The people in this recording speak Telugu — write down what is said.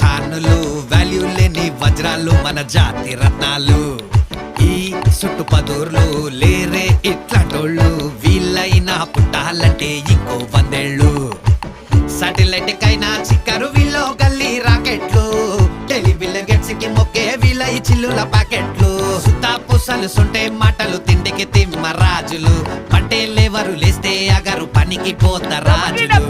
ఖానులు, వాల్యూ లేని వజ్రాలు మన జాతి రత్నాలు. ఈ చుట్టుపదూర్లు లేరే ఇట్లాంటోళ్ళు, వీళ్ళైనా పుట్టాలంటే ఇంకో 100 ఏళ్ళు. సాటిలైట్ కైనా చిక్కరు వీళ్ళో గల్లీ రాకెట్లు, టెలివిజన్ గెట్స్ కి మొక్కే వీళ్ళ ఈ చిల్లుల ప్యాకెట్లు. సుతా పూసలు సొంటే మాటలు తిండికి తిమ్మ రాజులు, పట్టేలేవరు లేస్తే అగరు పనికి పోత రాజులు.